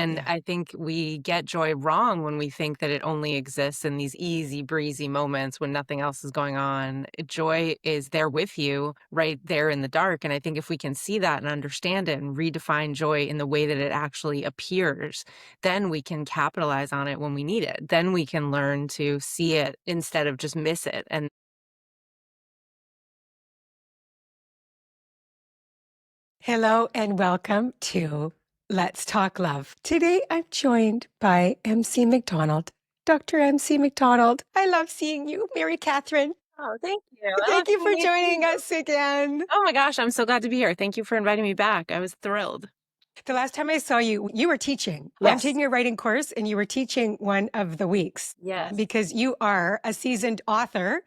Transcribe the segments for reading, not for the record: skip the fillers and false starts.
And Yeah. I think we get joy wrong when we think that it only exists in these easy breezy moments when nothing else is going on. Joy is there with you right there in the dark. And I think if we can see that and understand it and redefine joy in the way that it actually appears, then we can capitalize on it when we need it. Then we can learn to see it instead of just miss it. And Hello and welcome to Let's Talk Love. Today I'm joined by MC McDonald. Dr. MC McDonald, I love seeing you. MaryCatherine, oh, thank you. I love thank you seeing for you joining too. us again. Oh my gosh, I'm so glad to be here. Thank you for inviting me back. I was thrilled. The last time I saw you, you were teaching. I'm Yes. taking a writing course and you were teaching one of the weeks Yes. because you are a seasoned author.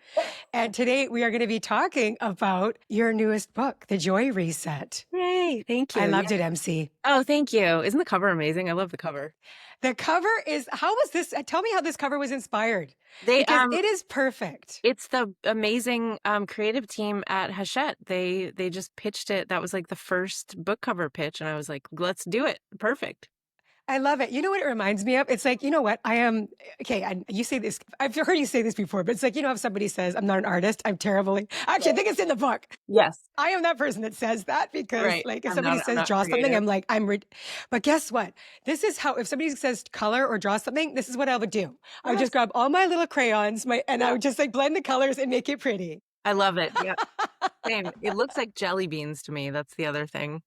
And today we are going to be talking about your newest book, The Joy Reset. Yay. Thank I you. loved it, MC. Oh, thank you. Isn't the cover amazing? I love the cover. The cover is, how was this? Tell me how this cover was inspired They because it is perfect. it's the amazing creative team at Hachette. They just pitched it. That was like the first book cover pitch and I was like, let's do it. Perfect. I love it. You know what it reminds me of? It's like, you know what? I am, okay, you say this, I've heard you say this before, but it's like, you know, if somebody says, I'm not an artist, I'm terribly, actually, I think it's in the book. Yes. I am that person that says that because, Right. like, if I'm somebody not I'm says not draw something, creative. I'm like, but guess what? This is how, if somebody says color or draw something, this is what I would do. I would Yes. just grab all my little crayons, and I Yeah. would just like blend the colors and make it pretty. I love it. Yeah. Same. It looks like jelly beans to me. That's the other thing.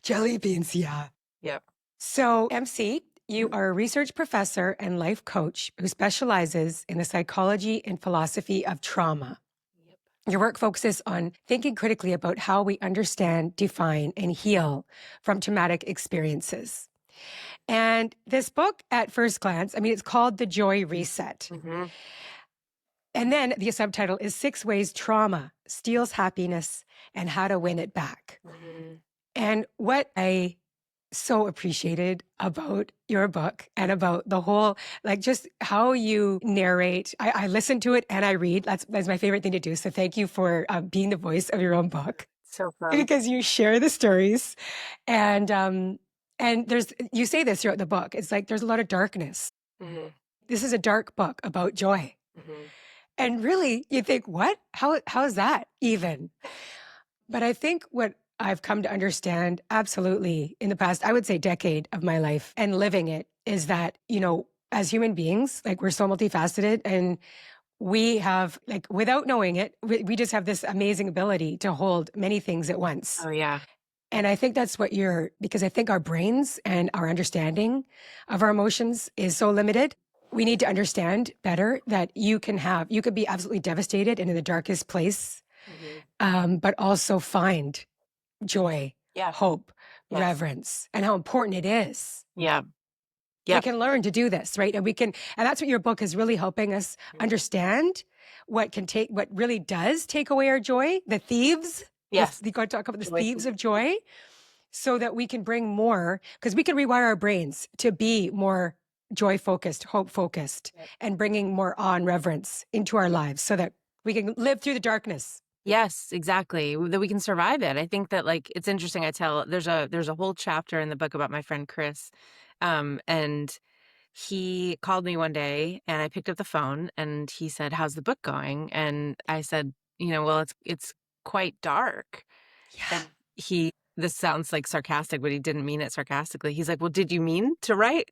Jelly beans, yeah. Yep. So, MC, you Mhm. are a research professor and life coach who specializes in the psychology and philosophy of trauma. Yep. Your work focuses on thinking critically about how we understand, define, and heal from traumatic experiences. And this book, at first glance, I mean, it's called The Joy Reset. Mhm. And then the subtitle is Six Ways Trauma Steals Happiness and How to Win It Back. Mhm. And what I so appreciated about your book and about the whole, like just how you narrate. I listen to it and I read. That's my favorite thing to do. So thank you for being the voice of your own book So fun. because you share the stories and you say this throughout the book. It's like there's a lot of darkness. Mhm. This is a dark book about joy. Mhm. And really, you think, what? How is that even? But I think what I've come to understand absolutely in the past, I would say decade of my life and living it is that, you know, as human beings, like we're so multifaceted and we have like without knowing it, we just have this amazing ability to hold many things at once. Oh yeah. And I think that's what because I think our brains and our understanding of our emotions is so limited. We need to understand better that you could be absolutely devastated and in the darkest place, Mhm. but also find joy, Yeah. hope, Yes. reverence, and how important it is. Yeah. We Yep. can learn to do this, right? And that's what your book is really helping us Mhm. understand what really does take away our joy, the thieves. Yes. You got to talk about the Joy thieves thieves. of joy so that we can bring more, because we can rewire our brains to be more joy focused, hope focused, Yep. and bringing more awe and reverence into our lives so that we can live through the darkness. Yes, exactly. That we can survive it. I think that like it's interesting. There's a whole chapter in the book about my friend Chris. And he called me one day and I picked up the phone and he said, "How's the book going?" And I said, well, it's quite dark. Yeah. And this sounds like sarcastic, but he didn't mean it sarcastically. He's like, "Well, did you mean to write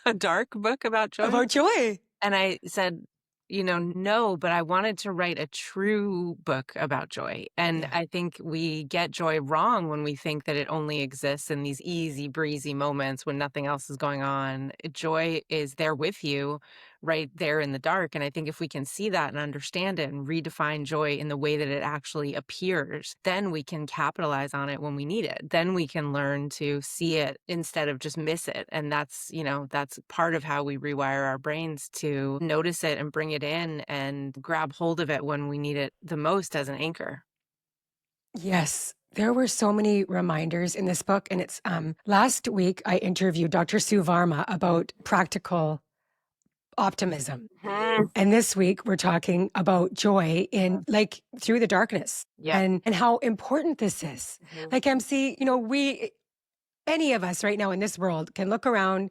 a dark book about joy?" About joy. And I said, no, but I wanted to write a true book about joy. And Yeah. I think we get joy wrong when we think that it only exists in these easy breezy moments when nothing else is going on. Joy is there with you right there in the dark. And I think if we can see that and understand it and redefine joy in the way that it actually appears, then we can capitalize on it when we need it. Then we can learn to see it instead of just miss it. And that's part of how we rewire our brains to notice it and bring it in and grab hold of it when we need it the most as an anchor. Yes. There were so many reminders in this book. And it's last week I interviewed Dr. Sue Varma about practical optimism. Mhm. And this week we're talking about joy in like through the darkness Yep. and how important this is. Mhm. Like MC, any of us right now in this world can look around,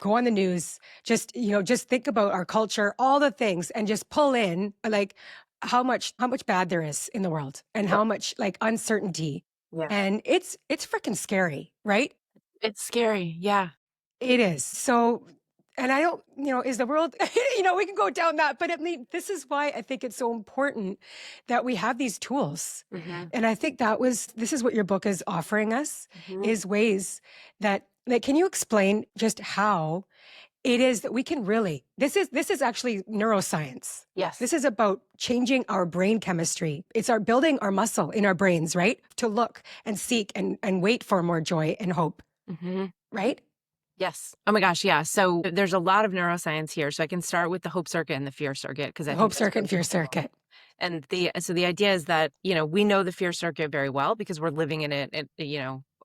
go on the news, just, just think about our culture, all the things, and just pull in like how much bad there is in the world and Yep. how much like uncertainty. Yeah. And it's freaking scary, right? It's scary. Yeah. It is. So, and I don't, is the world, we can go down that, but I mean, this is why I think it's so important that we have these tools. Hmm. And I think this is what your book is offering us Hmm. is ways that, like, can you explain just how it is that we can really, this is actually neuroscience. Yes. This is about changing our brain chemistry. It's our building our muscle in our brains, right? To look and seek and wait for more joy and hope, Hmm. right? Yes. Oh my gosh. Yeah. So there's a lot of neuroscience here. So I can start with the hope circuit and the fear circuit because I The think hope that's circuit and really fear helpful. circuit. And the idea is that, we know the fear circuit very well because we're living in it,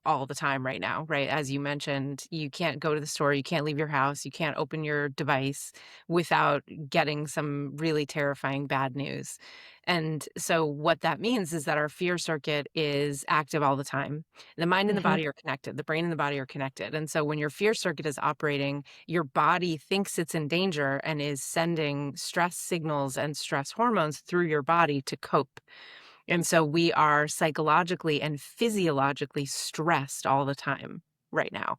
all the time right now, right? As you mentioned, you can't go to the store, you can't leave your house, you can't open your device without getting some really terrifying bad news. And so what that means is that our fear circuit is active all the time. The mind and the Mhm, body are connected. The brain and the body are connected. And so when your fear circuit is operating, your body thinks it's in danger and is sending stress signals and stress hormones through your body to cope. And so we are psychologically and physiologically stressed all the time right now.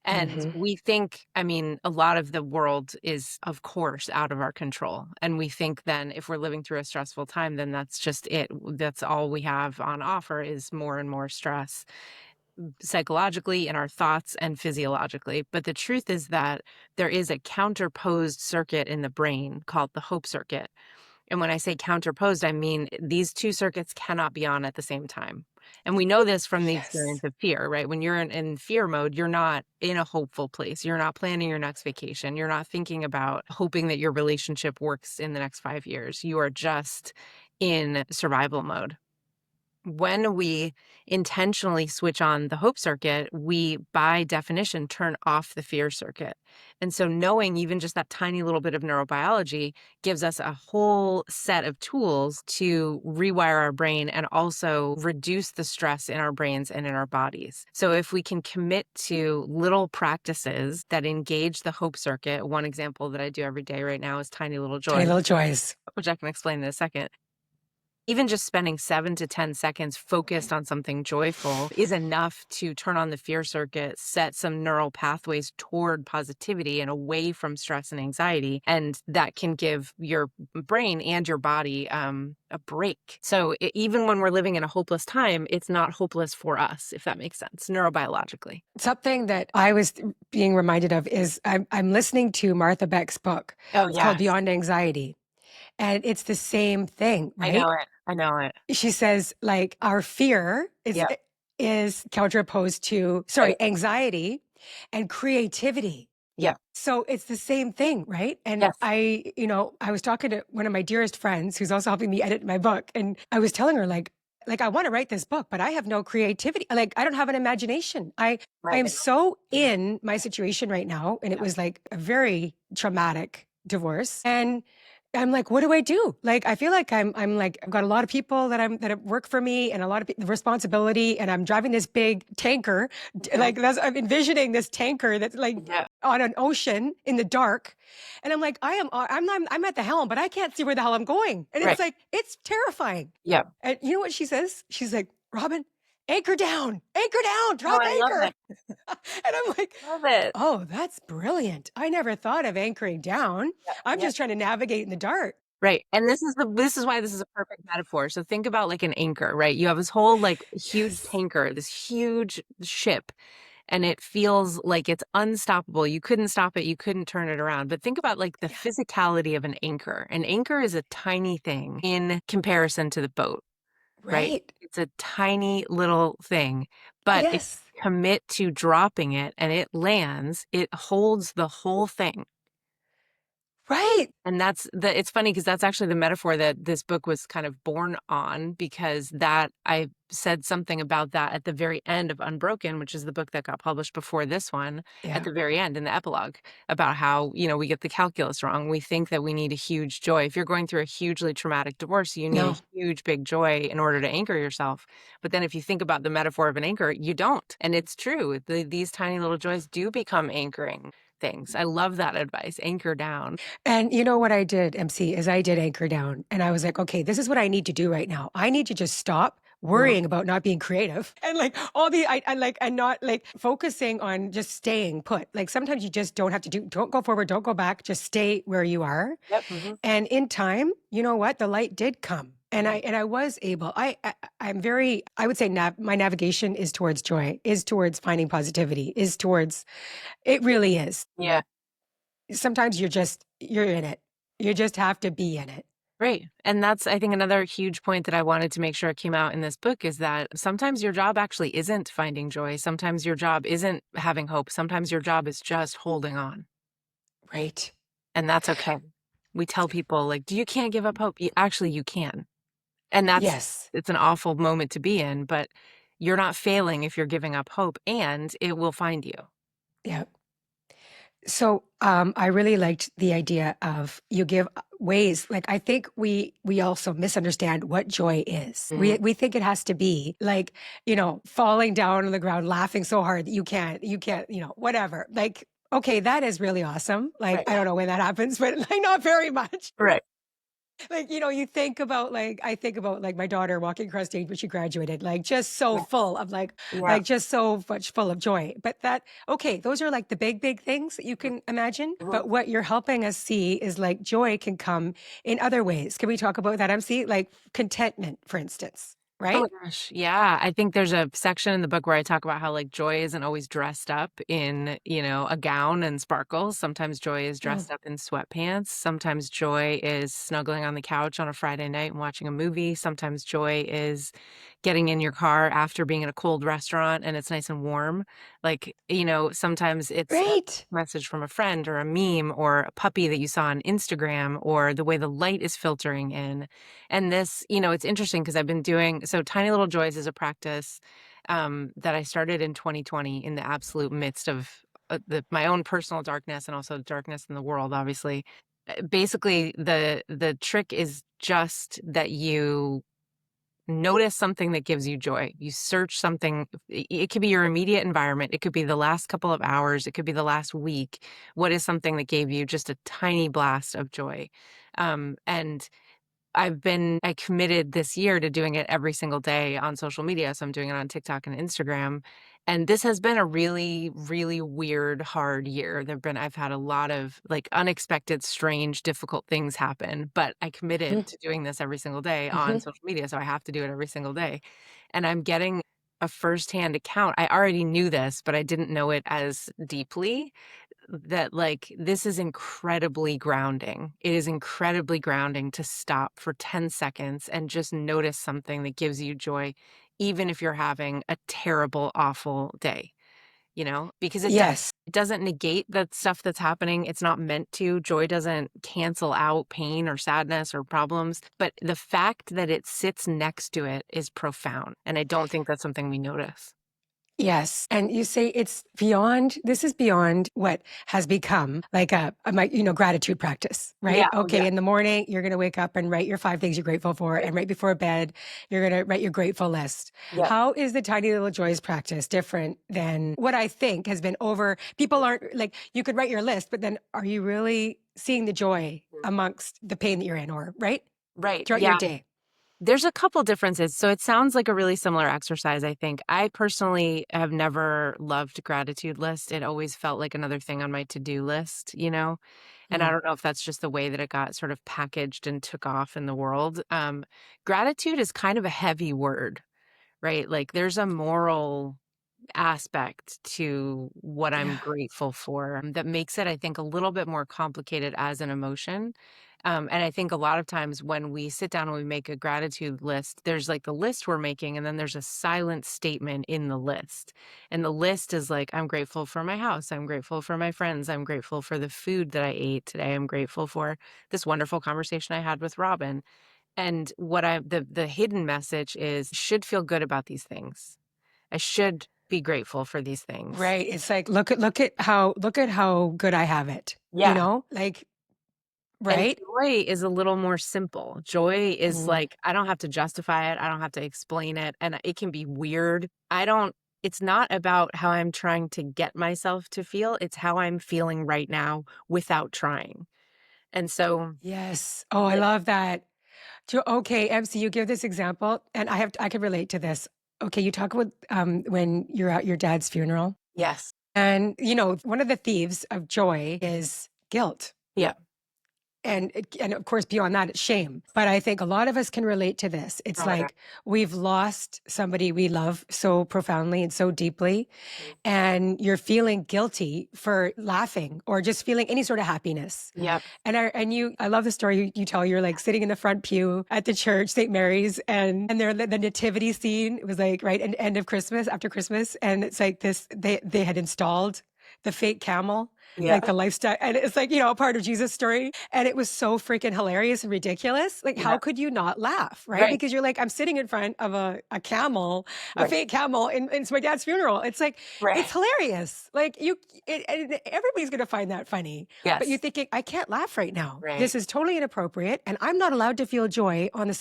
And mhm. we think, I mean, a lot of the world is, of course, out of our control. And we think then if we're living through a stressful time, then that's just it. That's all we have on offer is more and more stress psychologically in our thoughts and physiologically. But the truth is that there is a counterposed circuit in the brain called the hope circuit. And when I say counterposed, I mean these two circuits cannot be on at the same time. And we know this from the experience Yes. of fear, right? When you're in fear mode, you're not in a hopeful place. You're not planning your next vacation. You're not thinking about hoping that your relationship works in the next 5 years. You are just in survival mode. When we intentionally switch on the hope circuit, we, by definition, turn off the fear circuit. And so, knowing even just that tiny little bit of neurobiology gives us a whole set of tools to rewire our brain and also reduce the stress in our brains and in our bodies. So, if we can commit to little practices that engage the hope circuit, one example that I do every day right now is tiny little Tiny joys, little joys. which I can explain in a second. Even just spending 7 to 10 seconds focused on something joyful is enough to turn on the fear circuit, set some neural pathways toward positivity and away from stress and anxiety. And that can give your brain and your body a break. So even when we're living in a hopeless time, it's not hopeless for us, if that makes sense, neurobiologically. Something that I was being reminded of is I'm listening to Martha Beck's book. Oh, It's called yes. Beyond Anxiety. And it's the same thing, I know right? it. I know it. She says, like, our fear Yeah. is counterposed to, Right. sorry, anxiety and creativity. Yeah. So it's the same thing, right? And Yes. I was talking to one of my dearest friends who's also helping me edit my book, and I was telling her like I want to write this book, but I have no creativity. Like I don't have an imagination. I Right. am so in my situation right now, and it Yeah. was like a very traumatic divorce, and I'm like, what do I do? Like, I feel like I'm like, I've got a lot of people that work for me and a lot of responsibility. And I'm driving this big tanker. Mhm. I'm envisioning this tanker that's like Yeah. on an ocean in the dark. And I'm like, I'm at the helm, but I can't see where the hell I'm going. And it's Right. like, it's terrifying. Yeah. And you know what she says? She's like, Robin, anchor down, Oh, drop I love anchor. it. And I'm like, Love it. oh, that's brilliant. I never thought of anchoring down. Yeah. I'm Yeah. just trying to navigate in the dark. Right, and this is why this is a perfect metaphor. So think about like an anchor, right? You have this whole like huge Yes. tanker, this huge ship, and it feels like it's unstoppable. You couldn't stop it, you couldn't turn it around. But think about like the Yeah. physicality of an anchor. An anchor is a tiny thing in comparison to the boat, right? Right. It's a tiny little thing. But if Yes. you commit to dropping it and it lands, it holds the whole thing. Right. And it's funny because that's actually the metaphor that this book was kind of born on because that said something about that at the very end of Unbroken, which is the book that got published before this one, at Yeah. the very end in the epilogue about how, we get the calculus wrong. We think that we need a huge joy. If you're going through a hugely traumatic divorce, you need a No. huge big joy in order to anchor yourself. But then if you think about the metaphor of an anchor, you don't. And it's true. These tiny little joys do become anchoring things. I love that advice. Anchor down. And you know what I did, MC, is I did anchor down and I was like, okay, this is what I need to do right now. I need to just stop Mhm. worrying about not being creative and like all the I like and not like focusing on just staying put. Like sometimes you just don't have to don't go forward, don't go back, just stay where you are. Yep. Hmm. And in time, you know what? The light did come. And I was able. I'm very I would say my navigation is towards joy, is towards finding positivity, is towards it really is. Yeah. Sometimes you're in it. You just have to be in it. Right. And that's, I think, another huge point that I wanted to make sure came out in this book is that sometimes your job actually isn't finding joy. Sometimes your job isn't having hope. Sometimes your job is just holding on. Right. And that's okay. We tell people, like, you can't give up hope. Actually, you can. And Yes. it's an awful moment to be in, but you're not failing if you're giving up hope, and it will find you. Yeah. So, I really liked the idea of you give ways like, I think we also misunderstand what joy is. Mhm. We think it has to be like, falling down on the ground, laughing so hard that you can't, whatever. Like, okay, that is really awesome. Like, Right. I don't know when that happens, but, like, not very much. Right. Like, you think about like I think about like my daughter walking across stage when she graduated, like just so Yeah. full of Yeah. just so much full of joy. But that okay, those are like the big things that you can imagine. Mhm. But what you're helping us see is like joy can come in other ways. Can we talk about that, MC? Like contentment, for instance, Oh my right? gosh. Yeah. I think there's a section in the book where I talk about how like joy isn't always dressed up in, a gown and sparkles. Sometimes joy is Mm, dressed up in sweatpants. Sometimes joy is snuggling on the couch on a Friday night and watching a movie. Sometimes joy is getting in your car after being in a cold restaurant and it's nice and warm. Like, sometimes it's a right. message from a friend or a meme or a puppy that you saw on Instagram or the way the light is filtering in. And this, it's interesting because I've been doing so Tiny Little Joys is a practice that I started in 2020 in the absolute midst of my own personal darkness and also darkness in the world, obviously. Basically, the trick is just that you notice something that gives you joy. You search something. It could be your immediate environment. It could be the last couple of hours. It could be the last week. What is something that gave you just a tiny blast of joy? And I committed this year to doing it every single day on social media. So I'm doing it on TikTok and Instagram. And this has been a really, really weird, hard year. I've had a lot of like unexpected, strange, difficult things happen, but I Mhm, committed to doing this every single day on mhm. social media. So I have to do it every single day. And I'm getting a firsthand account. I already knew this, but I didn't know it as deeply that like this is incredibly grounding. It is incredibly grounding to stop for 10 seconds and just notice something that gives you joy, even if you're having a terrible, awful day, because Yes. it doesn't negate the stuff that's happening. It's not meant to. Joy doesn't cancel out pain or sadness or problems. But the fact that it sits next to it is profound. And I don't think that's something we notice. Yes, and you say this is beyond what has become like gratitude practice, Yeah. right? Oh, yeah. Okay, in the morning, you're gonna wake up and write your 5 things you're grateful for, Right. and right before bed, you're gonna write your grateful list. Yeah. How is the tiny little joys practice different than what I think has been over people aren't like, you could write your list, but then are you really seeing the joy amongst the pain that you're in or right? Right. Throughout your Yeah. day? There's a couple differences. So it sounds like a really similar exercise, I think. I personally have never loved gratitude list. It always felt like another thing on my to-do list. And I Mm, don't know if that's just the way that it got sort of packaged and took off in the world. Gratitude is kind of a heavy word, right? Like there's a moral aspect to what I'm yeah. grateful for that makes it, I think, a little bit more complicated as an emotion. And I think a lot of times when we sit down and we make a gratitude list, there's like the list we're making, and then there's a silent statement in the list. And the list is like, I'm grateful for my house. I'm grateful for my friends. I'm grateful for the food that I ate today. I'm grateful for this wonderful conversation I had with Robin. And the hidden message is, should feel good about these things. I should be grateful for these things. Right. It's like, look at how good I have it, Yeah. like, And right? joy is a little more simple. Joy is Mm. like, I don't have to justify it. I don't have to explain it. And it can be weird. It's not about how I'm trying to get myself to feel. It's how I'm feeling right now without trying. And so, Yes. Oh, I like, love that. Okay, MC, you give this example, and I can relate to this. Okay, you talk about when you're at your dad's funeral, yes. and one of the thieves of joy is guilt. Yeah. And of course, beyond that, it's shame. But I think a lot of us can relate to this. It's Oh my God. like we've lost somebody we love so profoundly and so deeply, Mm. and you're feeling guilty for laughing or just feeling any sort of happiness. Yep. I love the story you tell. You're like sitting in the front pew at the church, St. Mary's, and the nativity scene. It was like right and end of Christmas, after Christmas, and it's like this. They had installed the fake camel, Yeah. like the lifestyle, and it's like a part of Jesus' story, and it was so freaking hilarious and ridiculous. Like, Yeah. how could you not laugh, right? Right. Because you're like, I'm sitting in front of a camel, a Right. fake camel, and it's my dad's funeral. It's like it's Right. hilarious. Like and everybody's gonna find that funny. But you're Yes. thinking, I can't laugh right now. Right. This is totally inappropriate, and I'm not allowed to feel joy on one of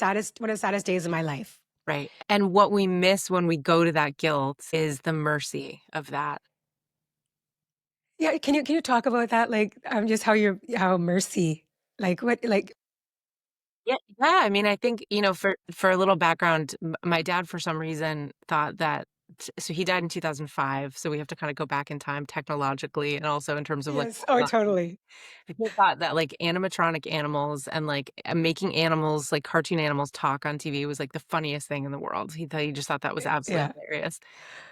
the saddest days of my life. Right. And what we miss when we go to that guilt is the mercy of that. Yeah, can you talk about that? Like, just how mercy, like what, like, Yeah, yeah, I mean, I think, for a little background, my dad, for some reason, thought that so he died in 2005, so we have to kinda go back in time technologically and also in terms of, like, yes, oh, totally, he thought that, like, animatronic animals and, like, making animals, like, cartoon animals talk on TV was, like, the funniest thing in the world. He just thought that was absolutely yeah, hilarious.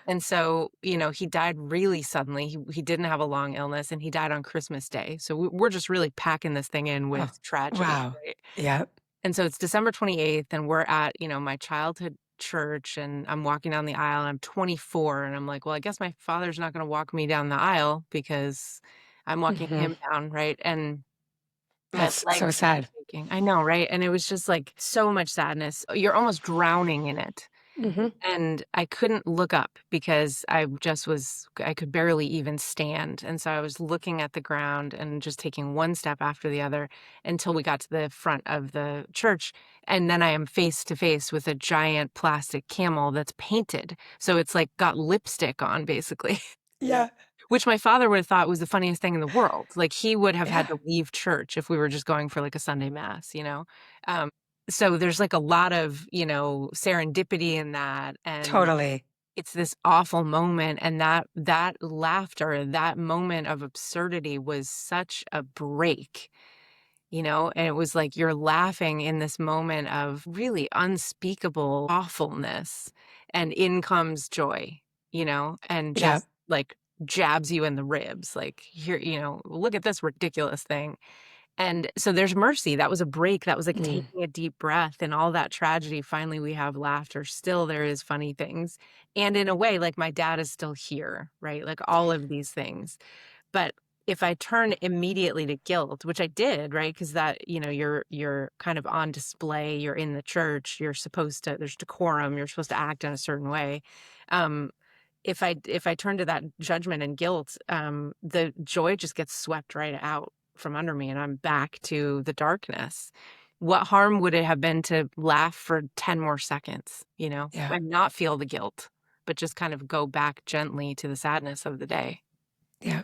And so, he died really suddenly. He didn't have a long illness, and he died on Christmas Day. So we're just really packing this thing in oh, with tragedy, wow, right? yeah, And so it's December 28th, and we're at, my childhood church, and I'm walking down the aisle, and I'm 24, and I'm like, "Well, I guess my father's not gonna walk me down the aisle because I'm walking hmm, him down," right? And my that's so legs are sad. shaking. I know, right? And it was just, like, so much sadness. You're almost drowning in it. Hmm. And I couldn't look up because I could barely even stand, and so I was looking at the ground and just taking one step after the other until we got to the front of the church, and then I am face to face with a giant plastic camel that's painted, so it's, like, got lipstick on, basically. Yeah, Which my father would have thought was the funniest thing in the world. Like, he would have had yeah, to leave church if we were just going for, like, a Sunday mass, you know? Um, so there's, like, a lot of, serendipity in that, and totally, it's this awful moment, and that laughter, that moment of absurdity was such a break, and it was like you're laughing in this moment of really unspeakable awfulness, and in comes joy, and yeah, just, like, jabs you in the ribs, like, "Here, look at this ridiculous thing." And so there's mercy. That was a break. That was like mm, taking a deep breath, and all that tragedy, finally we have laughter. Still there is funny things. And in a way, like, my dad is still here, right? Like, all of these things. But if I turn immediately to guilt, which I did, right? Because that, you're kind of on display, you're in the church, you're supposed to, there's decorum, you're supposed to act in a certain way. Um, if I turn to that judgment and guilt, the joy just gets swept right out from under me, and I'm back to the darkness. What harm would it have been to laugh for 10 more seconds, yeah, and not feel the guilt, but just kind of go back gently to the sadness of the day? yeah.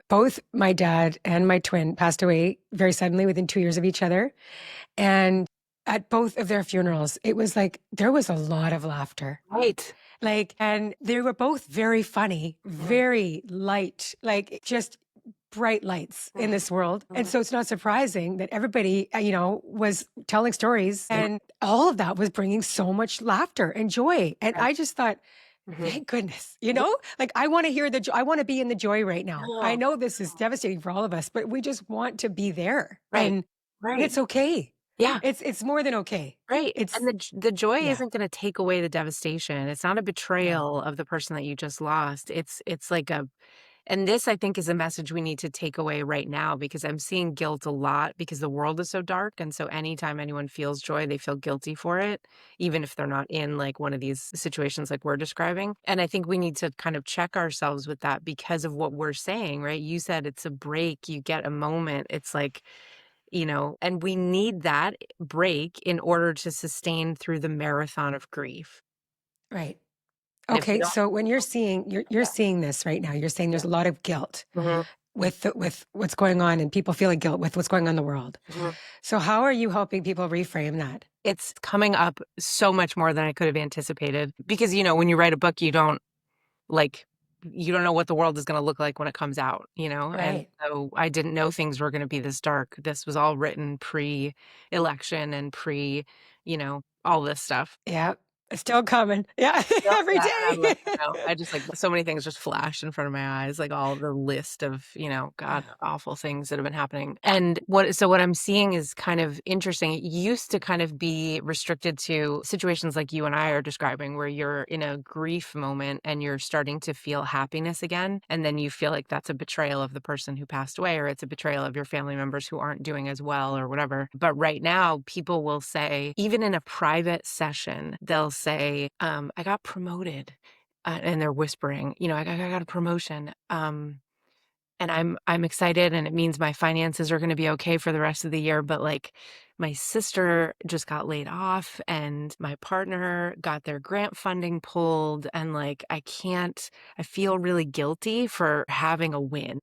Both my dad and my twin passed away very suddenly within 2 years of each other. And at both of their funerals, it was like there was a lot of laughter. Right. Like, and they were both very funny, Mhm, very light, like just bright lights in mhm, this world. And mhm. so it's not surprising that everybody, was telling stories, Yeah, and all of that was bringing so much laughter and joy. And right. I just thought, Mhm. thank goodness, Yeah. like I want to hear I want to be in the joy right now. I No. know this is devastating for all of us, but we just want to be there. Right. And Right. it's okay. Yeah. It's more than okay. Right, and It's the joy yeah, isn't gonna take away the devastation. It's not a no. betrayal of the person that you just lost. It's like And this, I think, is a message we need to take away right now because I'm seeing guilt a lot because the world is so dark. And so anytime anyone feels joy, they feel guilty for it, even if they're not in like one of these situations like we're describing. And I think we need to kind of check ourselves with that because of what we're saying, right? You said it's a break, you get a moment. It's like, and we need that break in order to sustain through the marathon of grief. Right. And if we Okay, don't, so when you're seeing this right now, you're saying yeah. there's a lot of guilt Mhm, with what's going on and people feeling guilt with what's going on in the world. mhm. So how are you helping people reframe that? It's coming up so much more than I could have anticipated because, when you write a book, like, you don't know what the world is gonna look like when it comes out, and Right. so I didn't know things were gonna be this dark. This was all written pre-election and all this stuff. Yeah. It's still coming. Yeah. Yep, Every yeah, and I'm day. like, I just, like so many things just flashed in front of my eyes, like all the list of, Yeah. God, awful things that have been happening. And what I'm seeing is kind of interesting. It used to kind of be restricted to situations like you and I are describing, where you're in a grief moment and you're starting to feel happiness again. And then you feel like that's a betrayal of the person who passed away, or it's a betrayal of your family members who aren't doing as well, or whatever. But right now, people will say, even in a private session, they'll say, I got promoted. And they're whispering, I got a promotion. And I'm excited, and it means my finances are gonna be okay for the rest of the year, but, like, my sister just got laid off, and my partner got their grant funding pulled, and, like, I feel really guilty for having a win.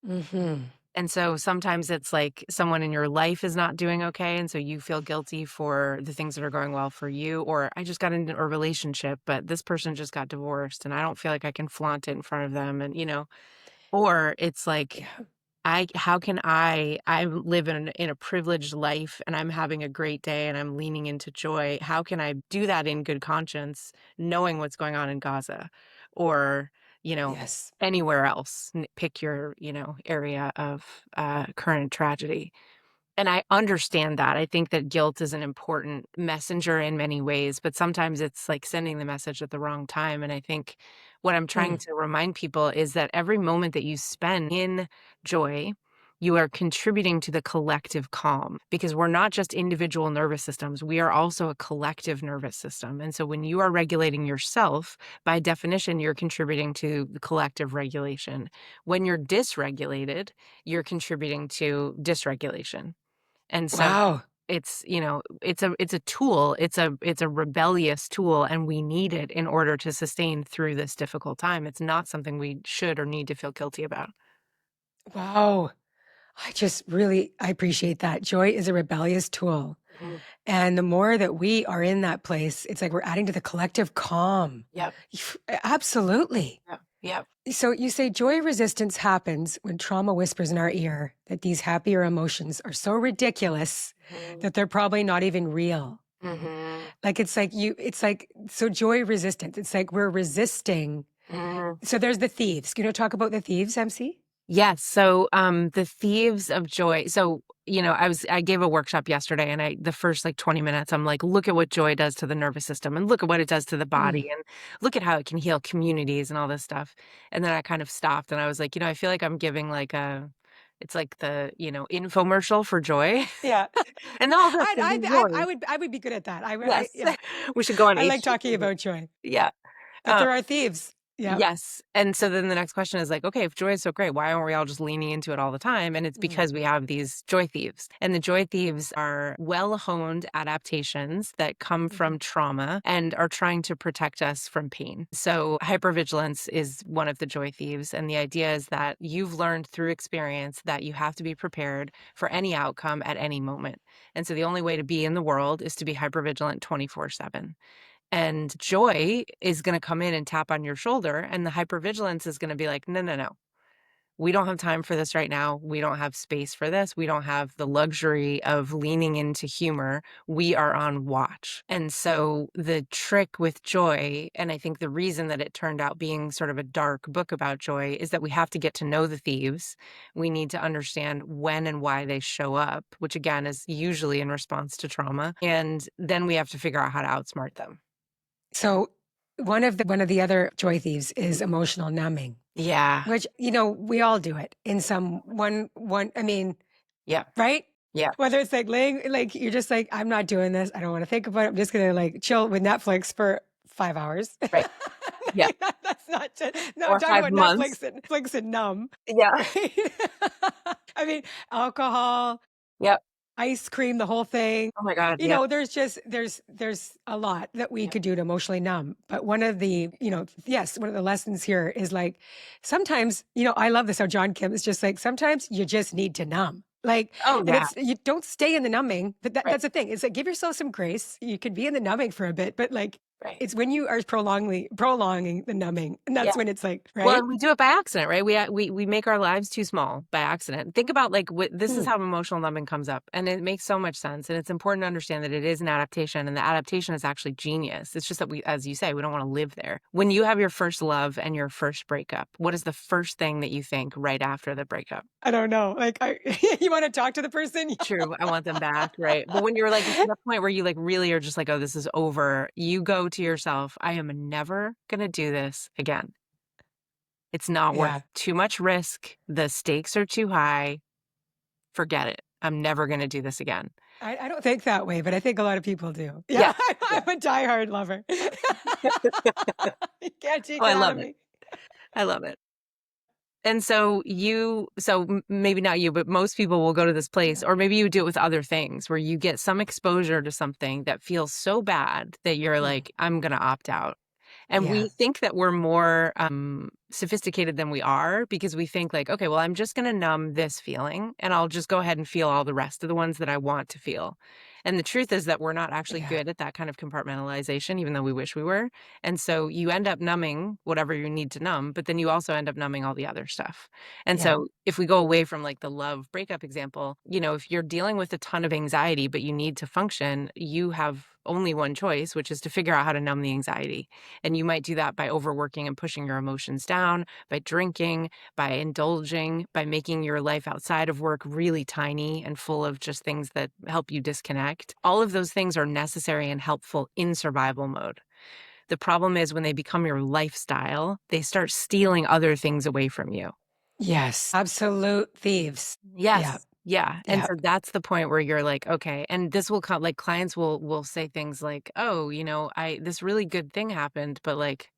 Mhm. And so sometimes it's like someone in your life is not doing okay, and so you feel guilty for the things that are going well for you, or I just got into a relationship, but this person just got divorced, and I don't feel like I can flaunt it in front of them, and, or it's like, Yeah. I live in a privileged life and I'm having a great day and I'm leaning into joy. How can I do that in good conscience, knowing what's going on in Gaza or, you know, Yes. anywhere else? Pick your, area of current tragedy. And I understand that. I think that guilt is an important messenger in many ways, but sometimes it's like sending the message at the wrong time. And I think what I'm trying Mm. to remind people is that every moment that you spend in joy, you are contributing to the collective calm because we're not just individual nervous systems. We are also a collective nervous system. And so when you are regulating yourself, by definition, you're contributing to the collective regulation. When you're dysregulated, you're contributing to dysregulation. And so Wow. it's a tool, it's a rebellious tool, and we need it in order to sustain through this difficult time. It's not something we should or need to feel guilty about. Wow. I appreciate that. Joy is a rebellious tool. Mhm. And the more that we are in that place, it's like we're adding to the collective calm. Yep, Absolutely. yep, yep. So you say joy resistance happens when trauma whispers in our ear that these happier emotions are so ridiculous Mhm, that they're probably not even real. mhm, Like it's like so joy resistance. It's like we're resisting. mhm. So there's the thieves. You know, talk about the thieves, MC? Yes, so, the Thieves of Joy, so, I gave a workshop yesterday, and the first, like, 20 minutes, I'm like, "Look at what joy does to the nervous system, and look at what it does to the Mm. body, and look at how it can heal communities and all this stuff." And then I kind of stopped, and I was like, I feel like I'm giving, like, it's like the, infomercial for joy, Yeah. and all this can be joy. I would be good at that. Yes. Yeah. We should go on I like talking HGTV. about joy, Yeah. but there are thieves. Yeah. Yes, and so then the next question is like, okay, if joy is so great, why aren't we all just leaning into it all the time? And it's Mm. because we have these joy thieves. And the joy thieves are well-honed adaptations that come Mhm. from trauma and are trying to protect us from pain. So hypervigilance is one of the joy thieves. And the idea is that you've learned through experience that you have to be prepared for any outcome at any moment. And so the only way to be in the world is to be hypervigilant 24/7. And joy is gonna come in and tap on your shoulder, and the hypervigilance is gonna be like, "No, no, no. We don't have time for this right now. We don't have space for this. We don't have the luxury of leaning into humor. We are on watch." And so the trick with joy, and I think the reason that it turned out being sort of a dark book about joy, is that we have to get to know the thieves. We need to understand when and why they show up, which again is usually in response to trauma. And then we have to figure out how to outsmart them. So one of the other joy thieves is emotional numbing, Yeah. which, we all do it in some one I mean, Yeah. right? Yeah. Whether it's like laying like you're just like, I'm not doing this. I don't want to think about it. I'm just gonna like chill with Netflix for 5 hours. Right. Yeah. Like, that's not just, no, I'm Or talking 5 about months. Netflix and numb, Yeah. right? I mean, alcohol, Yep. ice cream, the whole thing. Oh my god, yep. There's a lot that we Yep. could do to emotionally numb. But one of the, yes, one of the lessons here is like sometimes, I love this how John Kim is just like sometimes you just need to numb. Like, Oh, and yeah. it's you don't stay in the numbing. But Right. that's the thing. It's like give yourself some grace. You could be in the numbing for a bit, but like Right. it's when you are prolonging the numbing, and Yeah. that's when it's like, Well, right? and we do it by accident, right? We make our lives too small by accident. Think about like this is Hmm. how emotional numbing comes up, and it makes so much sense. And it's important to understand that it is an adaptation, and the adaptation is actually genius. It's just that we, as you say, we don't want to live there. When you have your first love and your first breakup, what is the first thing that you think right after the breakup? I don't know. Like, you want to talk to the person? True, I want them back, right? But when you're like to the point where you like really are just like, oh, this is over, you go to yourself, I am never gonna do this again. It's not Yeah. worth too much risk. The stakes are too high. Forget it. I'm never going to do this again. I don't think that way, but I think a lot of people do. Yeah. Yeah, Yeah. I'm a diehard lover. You can't Oh, take it I out love of it. me. I love it. And so maybe not you, but most people will go to this place, Yeah. or maybe you do it with other things where you get some exposure to something that feels so bad that you're Mm. like, I'm going to opt out. And Yeah. we think that we're more sophisticated than we are because we think like, okay, well, I'm just going to numb this feeling and I'll just go ahead and feel all the rest of the ones that I want to feel. And the truth is that we're not actually Yeah. good at that kind of compartmentalization, even though we wish we were. And so you end up numbing whatever you need to numb, but then you also end up numbing all the other stuff. And Yeah. so if we go away from like the love breakup example, if you're dealing with a ton of anxiety, but you need to function, you have only one choice, which is to figure out how to numb the anxiety. And you might do that by overworking and pushing your emotions down, by drinking, by indulging, by making your life outside of work really tiny and full of just things that help you disconnect. All of those things are necessary and helpful in survival mode. The problem is when they become your lifestyle, they start stealing other things away from you. Yes. Absolute thieves. Yeah. Yes. Yeah. And Yeah. so that's the point where you're like, okay, and this will come like clients will say things like, "Oh, I this really good thing happened, but like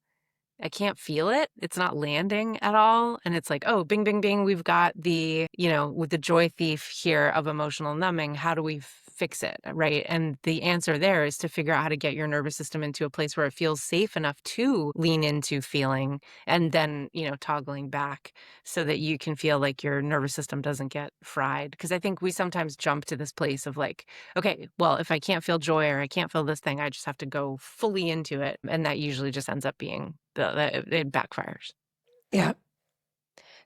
I can't feel it. It's not landing at all." And it's like, oh, bing, bing, bing. We've got with the joy thief here of emotional numbing. How do we fix it? Right. And the answer there is to figure out how to get your nervous system into a place where it feels safe enough to lean into feeling and then, toggling back so that you can feel like your nervous system doesn't get fried. Cause I think we sometimes jump to this place of like, okay, well, if I can't feel joy or I can't feel this thing, I just have to go fully into it. And that usually just ends up being it backfires. Yeah.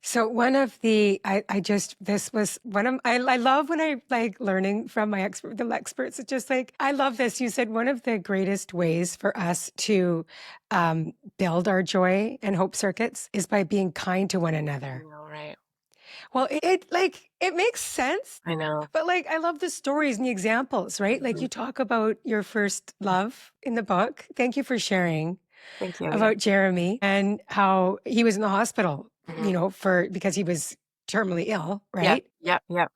So one of the I just this was one of I love when I like learning from the experts. It's just like I love this. You said one of the greatest ways for us to build our joy and hope circuits is by being kind to one I another. know, right? Well, it makes sense, I know. but like I love the stories and the examples, right? Like Mhm. you talk about your first love in the book. Thank you for sharing Thank you. Yeah. about Jeremy and how he was in the hospital, Mhm. for because he was terminally ill, Yep. right? Yep. Yep.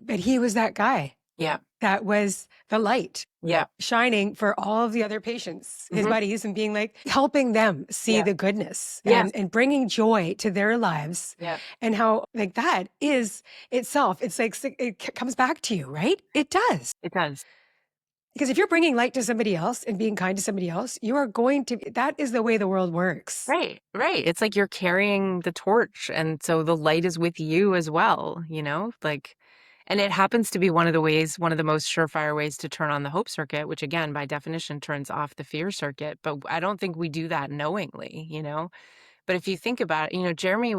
But he was that guy Yep. that was the light Yep. shining for all of the other patients, his Mhm. buddies, and being like helping them see Yeah. the goodness Yes. and bringing joy to their lives, Yeah. and how like that is itself. It's like comes back to you, right? It does. It does. Because if you're bringing light to somebody else and being kind to somebody else, you are going to, that is the way the world works. Right. Right. It's like you're carrying the torch. And so the light is with you as well, like, and it happens to be one of the most surefire ways to turn on the hope circuit, which again, by definition, turns off the fear circuit. But I don't think we do that knowingly. But if you think about it, Jeremy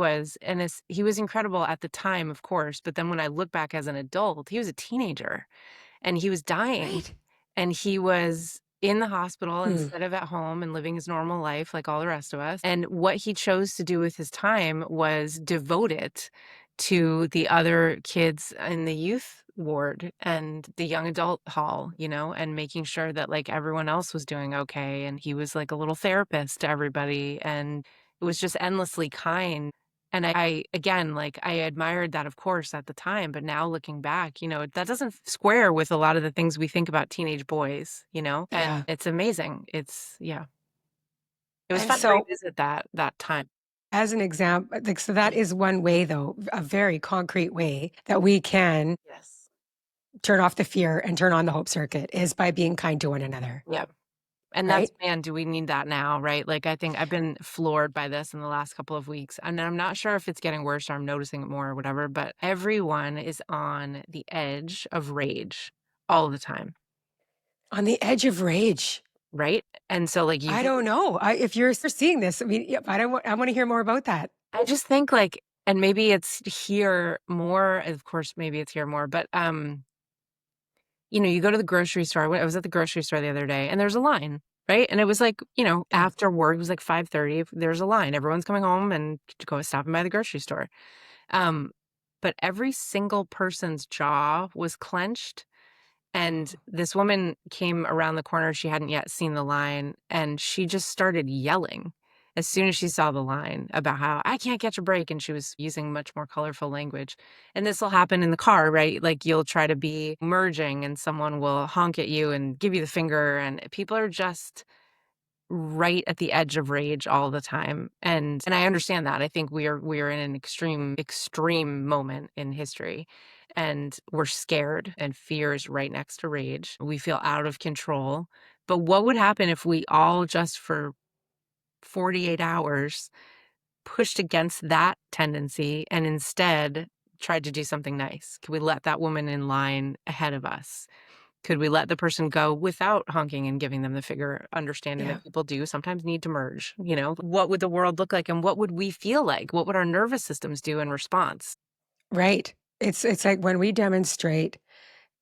he was incredible at the time, of course. But then when I look back as an adult, he was a teenager and he was dying. Right. And he was in the hospital Hmm. instead of at home and living his normal life like all the rest of us. And what he chose to do with his time was devote it to the other kids in the youth ward and the young adult hall, and making sure that like everyone else was doing okay. And he was like a little therapist to everybody. And it was just endlessly kind. And I again, like I admired that, of course, at the time. But now looking back, that doesn't square with a lot of the things we think about teenage boys, and Yeah. it's amazing. Yeah, it was And fun to so revisit that time. as an example, like, so that is one way though, a very concrete way that we can Yes. turn off the fear and turn on the hope circuit is by being kind to one another, Yeah. And that's right? man, do we need that now, right? Like, I think I've been floored by this in the last couple of weeks, and I'm not sure if it's getting worse or I'm noticing it more or whatever, but everyone is on the edge of rage all the time, On the edge of rage. right? And so, like, you I think don't know. If you're seeing this, I mean, yeah, I want to hear more about that. I just think, like, and maybe it's here more, of course, maybe it's here more, but, you go to the grocery store. I was at the grocery store the other day and there's a line, right? And it was like, Yeah. after work, it was like 5:30. There's a line. Everyone's coming home and stopping by the grocery store. Um, but every single person's jaw was clenched. And this woman came around the corner. She hadn't yet seen the line, and she just started yelling as soon as she saw the line about how I can't catch a break. And she was using much more colorful language. And this will happen in the car, right? Like you'll try to be merging and someone will honk at you and give you the finger. And people are just right at the edge of rage all the time. And I understand that. I think we are in an extreme moment in history, and we're scared, and fear is right next to rage. We feel out of control. But what would happen if we all just for 48 hours pushed against that tendency and instead tried to do something nice? Could we let that woman in line ahead of us? Could we let the person go without honking and giving them the finger, understanding Yeah. that people do sometimes need to merge? What would the world look like and what would we feel like? What would our nervous systems do in response? Right. It's like when we demonstrate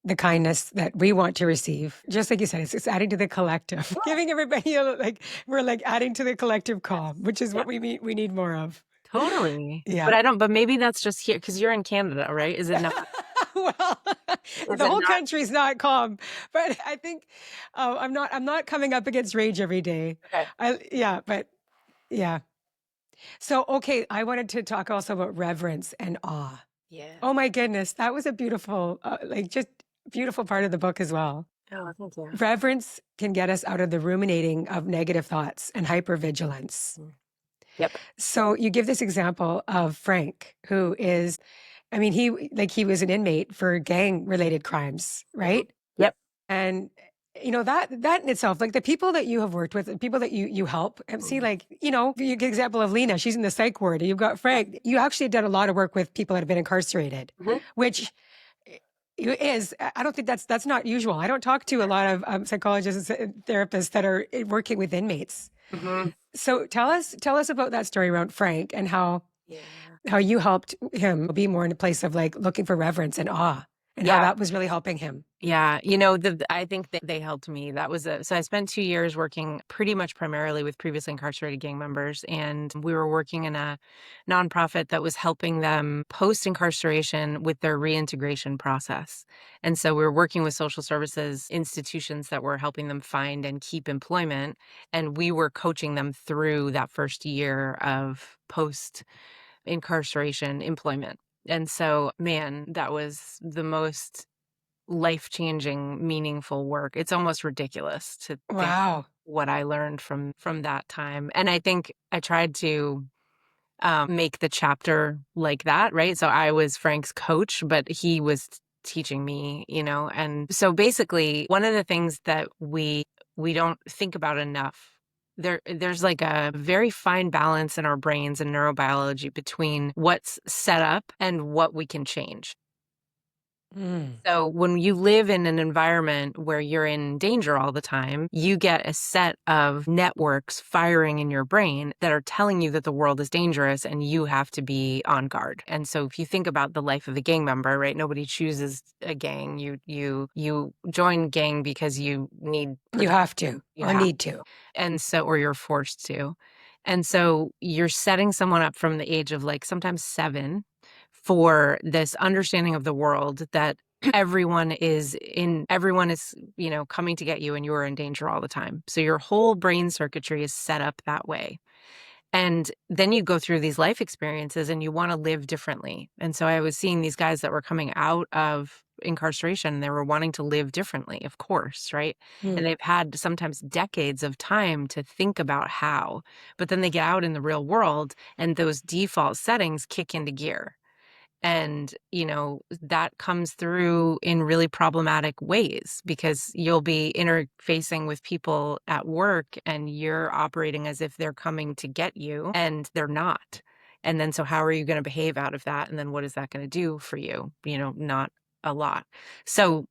the kindness that we want to receive, just like you said, it's adding to the collective, Yes. giving everybody like we're like adding to the collective calm, which is Yeah, what we need more of. totally. Yeah. But maybe that's just here because you're in Canada, right? Is it not? Well, Is the it whole not? country's not calm, but I think I'm not coming up against rage every day. Okay. Yeah, but yeah. So okay, I wanted to talk also about reverence and awe. Yes. Oh my goodness, that was a beautiful, like just beautiful part of the book as well. Oh, thank you. Reverence can get us out of the ruminating of negative thoughts and hypervigilance. Mm. Yep. So you give this example of Frank, who is, I mean, he was an inmate for gang related crimes, Mhm. right? Yep. And that in itself, like the people that you have worked with, the people that you help, and see, Mhm. like, you get example of Lena, she's in the psych ward. You've got Frank. You actually done a lot of work with people that have been incarcerated, Mhm. which is I don't think that's not usual. I don't talk to a lot of psychologists and therapists that are working with inmates. Mhm. So tell us about that story around Frank and Yeah. how you helped him be more in a place of like looking for reverence and awe and how Yeah. that was really helping him. Yeah, I think that they helped me. So I spent 2 years working pretty much primarily with previously incarcerated gang members, and we were working in a nonprofit that was helping them post-incarceration with their reintegration process. And so we were working with social services institutions that were helping them find and keep employment, and we were coaching them through that first year of post-incarceration employment. And so, man, that was the most life-changing, meaningful work. It's almost ridiculous to think Wow. what I learned from that time. And I think I tried to make the chapter like that, right? So I was Frank's coach, but he was teaching me, And so basically, one of the things that we don't think about enough. There's like a very fine balance in our brains and neurobiology between what's set up and what we can change. Mm. So when you live in an environment where you're in danger all the time, you get a set of networks firing in your brain that are telling you that the world is dangerous and you have to be on guard. And so if you think about the life of a gang member, right? Nobody chooses a gang. You join gang because you need You protection. have to You or have need to. to. And so or you're forced to. And so you're setting someone up from the age of like sometimes 7 for this understanding of the world that everyone is, coming to get you and you are in danger all the time. So your whole brain circuitry is set up that way. And then you go through these life experiences and you want to live differently. And so I was seeing these guys that were coming out of incarceration. They were wanting to live differently, of course, right? Mm. And they've had sometimes decades of time to think about how, but then they get out in the real world and those default settings kick into gear. And, that comes through in really problematic ways because you'll be interfacing with people at work and you're operating as if they're coming to get you and they're not. And then so how are you going to behave out of that? And then what is that going to do for you? Not a lot. So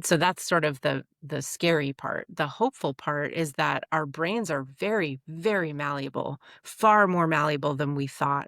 so that's sort of the scary part. The hopeful part is that our brains are very, very malleable, far more malleable than we thought.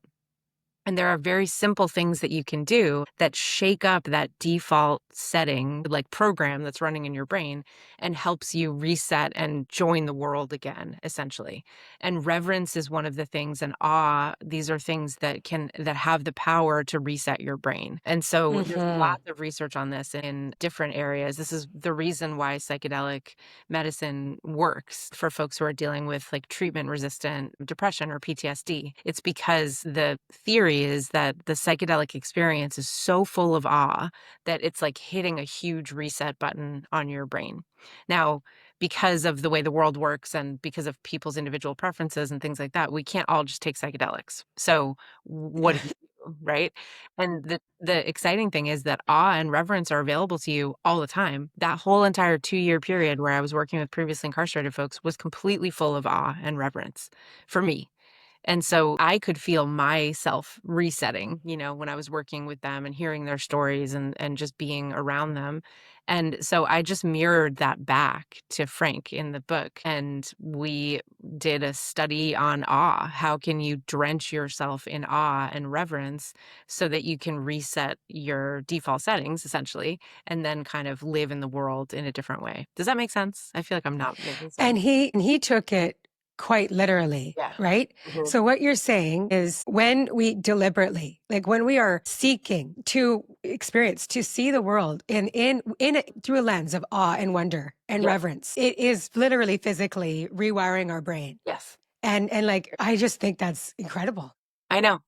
And there are very simple things that you can do that shake up that default setting, like program that's running in your brain, and helps you reset and join the world again, essentially. And reverence is one of the things, and awe, these are things that have the power to reset your brain. And so there's Mhm. lots of research on this in different areas. This is the reason why psychedelic medicine works for folks who are dealing with like treatment resistant depression or PTSD. It's because the theory is that the psychedelic experience is so full of awe that it's like hitting a huge reset button on your brain. Now, because of the way the world works and because of people's individual preferences and things like that, we can't all just take psychedelics. So, what do you do, right? And the exciting thing is that awe and reverence are available to you all the time. That whole entire 2-year period where I was working with previously incarcerated folks was completely full of awe and reverence for me. And so I could feel myself resetting, when I was working with them and hearing their stories and just being around them. And so I just mirrored that back to Frank in the book. And we did a study on awe. How can you drench yourself in awe and reverence so that you can reset your default settings, essentially, and then kind of live in the world in a different way? Does that make sense? I feel like I'm not making sense. And he took it quite literally, Yeah. right? Mhm. So what you're saying is when we deliberately, like when we are seeking to experience, to see the world in it through a lens of awe and wonder and Yeah. reverence, it is literally physically rewiring our brain. Yes. And like I just think that's incredible. I know.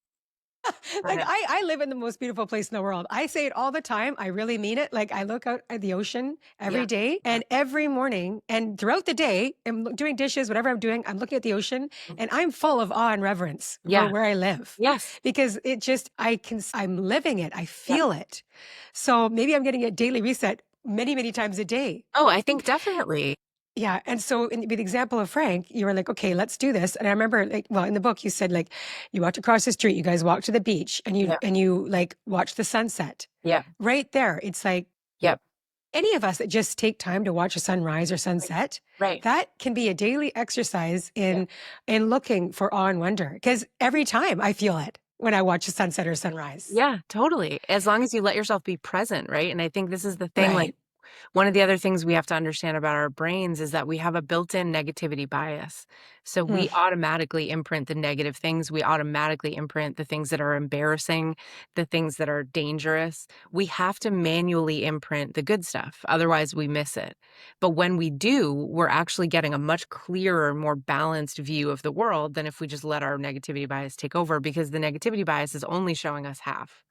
I Like know. I live in the most beautiful place in the world. I say it all the time. I really mean it. Like I look out at the ocean every Yeah. day Yeah. and every morning and throughout the day, doing dishes, whatever I'm doing, I'm looking at the ocean Mhm. and I'm full of awe and reverence for Yeah. where I live Yes. because it just, I'm living it. I Yep. feel it. So maybe I'm getting a daily reset many, many times a day. Oh, I think definitely. Yeah, and so with the example of Frank, you were like, "Okay, let's do this." And I remember, like, well, in the book, you said like, you walked across the street, you guys walked to the beach, and you Yeah. like watched the sunset. Yeah. Right there, it's like Yep. any of us that just take time to watch a sunrise or Right. sunset, Right. that can be a daily exercise Yeah. in looking for awe and wonder. Because every time I feel it when I watch a sunset or sunrise. Yeah, totally. As long as you let yourself be present, right? And I think this is the thing, like Right. one of the other things we have to understand about our brains is that we have a built-in negativity bias. So Mm. we automatically imprint the negative things. We automatically imprint the things that are embarrassing, the things that are dangerous. We have to manually imprint the good stuff. Otherwise, we miss it. But when we do, we're actually getting a much clearer, more balanced view of the world than if we just let our negativity bias take over because the negativity bias is only showing us half.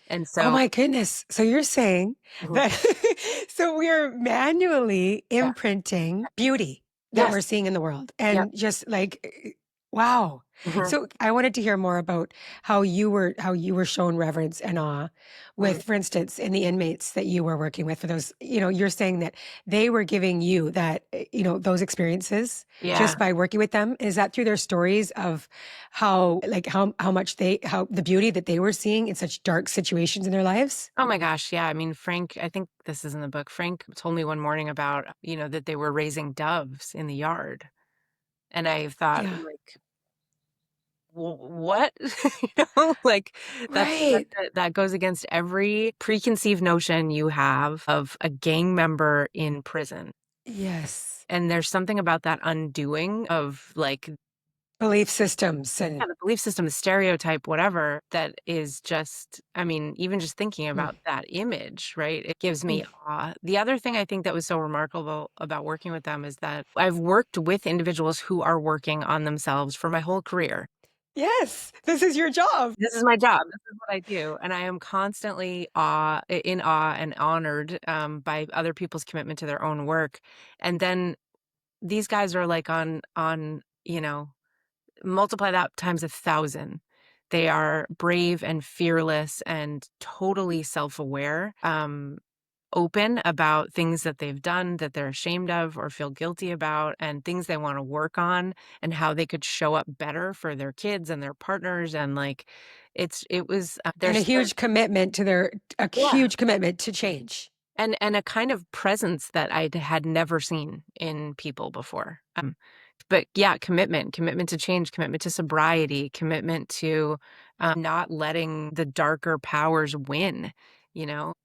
And Oh so, my goodness. So you're saying mhm, that so we're manually yeah. imprinting beauty that we're Yes. seeing in the world Yep. and just like wow. Mhm. So I wanted to hear more about how you were shown reverence and awe Mhm. with, for instance, in the inmates that you were working with for those, you're saying that they were giving you that, those experiences Yeah. just by working with them. Is that through their stories of how like how much how the beauty that they were seeing in such dark situations in their lives? Oh my gosh, yeah, I mean, Frank I think this is in the book. Frank told me one morning about, that they were raising doves in the yard, and I thought, Yeah. like, what?" Like, that's Right. that goes against every preconceived notion you have of a gang member in prison, Yes. and there's something about that undoing of, like, Belief systems and Yeah, the belief system, the stereotype, whatever, that is just I mean, even just thinking mm, about that image, right? It gives me mm. awe. The other thing I think that was so remarkable about working with them is that I've worked with individuals who are working on themselves for my whole career. Yes, this is your job. This is my job. This is what I do, and I am constantly in awe and honored, by other people's commitment to their own work, and then these guys are, like, multiply that times 1,000. They are brave and fearless and totally self-aware, open about things that they've done that they're ashamed of or feel guilty about, and things they wanna work on, and how they could show up better for their kids and their partners, and, like, it was, And a there's huge commitment to their a yeah, huge commitment to change. and a kind of presence that I had never seen in people before, but yeah, commitment to change, commitment to sobriety, commitment to, not letting the darker powers win,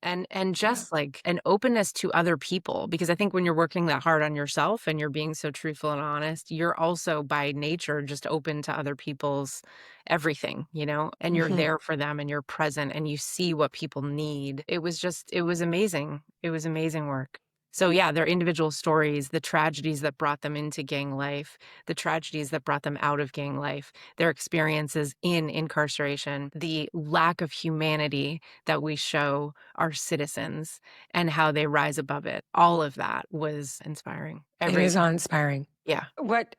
and Yeah. just like an openness to other people. Because I think when you're working that hard on yourself and you're being so truthful and honest, you're also by nature just open to other people's everything, and you're Mhm. there for them and you're present and you see what people need. It was amazing. It was amazing work. So yeah, their individual stories, the tragedies that brought them into gang life, the tragedies that brought them out of gang life, their experiences in incarceration, the lack of humanity that we show our citizens and how they rise above it. All of that was inspiring. It Every is awe-inspiring. yeah. What,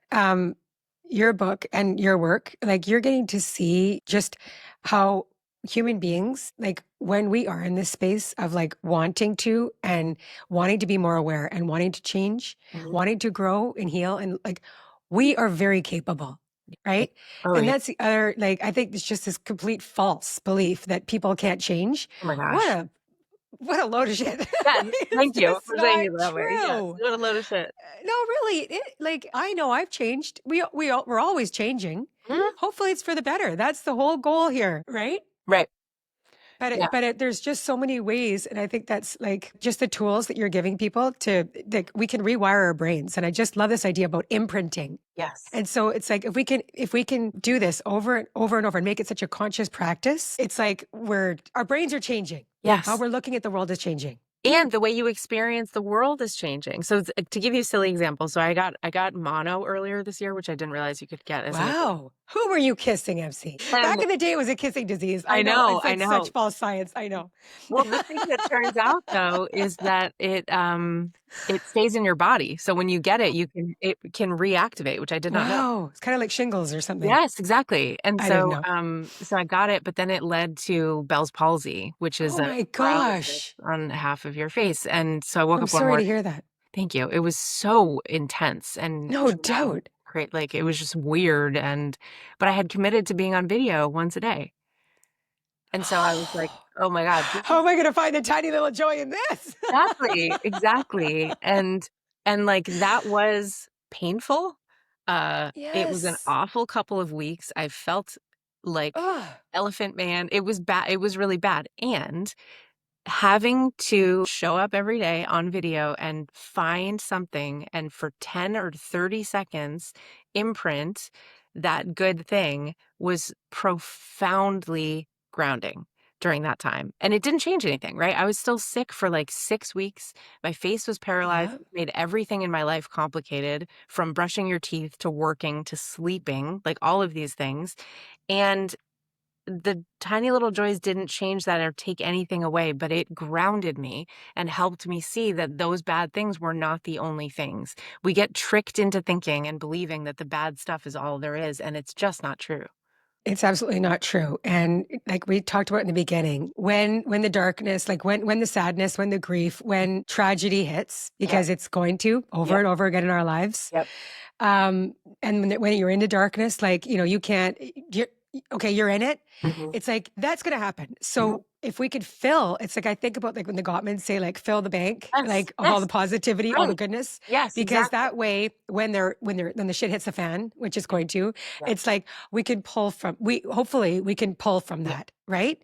your book and your work, like, you're getting to see just how human beings, like, when we are in this space of, like, wanting to and wanting to be more aware and wanting to change, Mhm. wanting to grow and heal and, like, we are very capable, Yeah. right? Oh And yeah. that's the other like, I think it's just this complete false belief that people can't change. Oh my What gosh. a what a load of shit. Yeah. It's Thank you just for saying not it that way. Yes. true. What a load of shit. No, really, like, I know I've changed. We're always changing. Mhm. Hopefully, it's for the better. That's the whole goal here, right? Right. But Yeah. there's just so many ways, and I think that's, like, just the tools that you're giving people to like, we can rewire our brains, and I just love this idea about imprinting. Yes. And so it's like if we can do this over and over and over and make it such a conscious practice, it's like our brains are changing. How Yes. we're looking at the world is changing. And the way you experience the world is changing. So to give you a silly example, so I got mono earlier this year, which I didn't realize you could get as an adult. Wow. Who were you kissing, MC? Back And in the day, it was a kissing disease. I I know. know, It's I like such know. false science. I know. Well, the thing that turns out though is that it stays in your body. So when you get it, it can reactivate, which I did not know. Wow. It's kind of like shingles or something. Yes, exactly. And I didn't so know. so I got it, but then it led to Bell's palsy, which is Oh a my paralysis gosh. on half of your face. And so I woke I'm up one sorry to morning. hear that. Thank you. It was so intense and No traumatic. doubt. Great, like it was just weird but I had committed to being on video once a day. And so I was like, "Oh my god, this How is." am I going to find the tiny little joy in this? Exactly, exactly, and, like, that was painful. It was an Yes. awful couple of weeks. I felt like Ugh. Elephant Man. It was bad, it was really bad, and having to show up every day on video and find something and for 10 or 30 seconds imprint that good thing was profoundly grounding during that time. And it didn't change anything, right? I was still sick for like 6 weeks. My face was paralyzed, Yeah. it made everything in my life complicated, from brushing your teeth to working to sleeping, like all of these things. And the tiny little joys didn't change that or take anything away, but it grounded me and helped me see that those bad things were not the only things. We get tricked into thinking and believing that the bad stuff is all there is, and it's just not true. It's absolutely not true. And like we talked about in the beginning, when the darkness, like when the sadness, when the grief, when tragedy hits, Yep. because it's going to over Yep. and over again in our lives, Yep. and when you're into darkness, like, you can't, you're okay, you're in it. Mhm. It's like, that's going to happen. Mhm. So if we could fill, it's like, I think about like when the Gottmans say, like, fill the bank, Yes. like of all the Yes. positivity, all the Right. goodness, Yes, because exactly. that way, when the shit hits the fan, which is Yep. going to, Yep. it's like we can pull from, hopefully we can pull from Yep. that, right?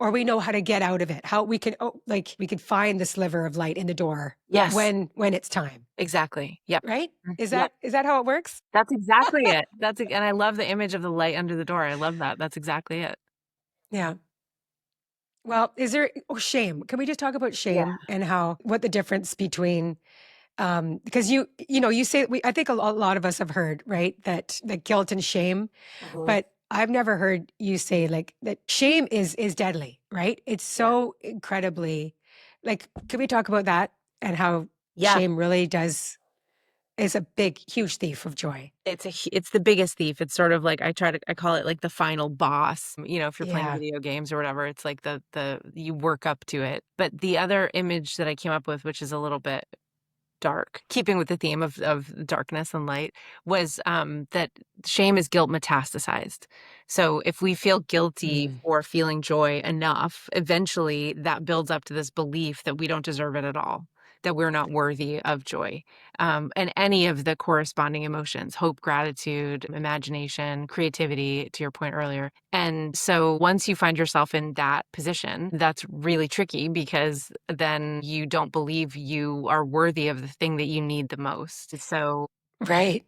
or we know how to get out of it. How we can, oh, like we could find the sliver of light in the door Yes, when it's time, exactly. Yep. right? Yep. Is that how it works? That's exactly it. And I love the image of the light under the door. I love that. That's exactly it. Yeah. Well, is there oh, shame? Can we just talk about Yeah. shame and how what the difference between because you know you say we I think a lot of us have heard right that guilt and shame, Mhm. but I've never heard you say like that shame is deadly, right? It's Yeah. so incredibly like can we talk about that and how Yeah. shame really does is a big huge thief of joy. It's the biggest thief. It's sort of like I call it like the final boss. If you're playing Yeah. video games or whatever, it's like the you work up to it. But the other image that I came up with, which is a little bit dark, keeping with the theme of darkness and light, was that shame is guilt metastasized. So if we feel guilty Mm. for feeling joy enough, eventually that builds up to this belief that we don't deserve it at all, that we're not worthy of joy, and any of the corresponding emotions: hope, gratitude, imagination, creativity, to your point earlier. And so once you find yourself in that position, that's really tricky because then you don't believe you are worthy of the thing that you need the most. So, Right.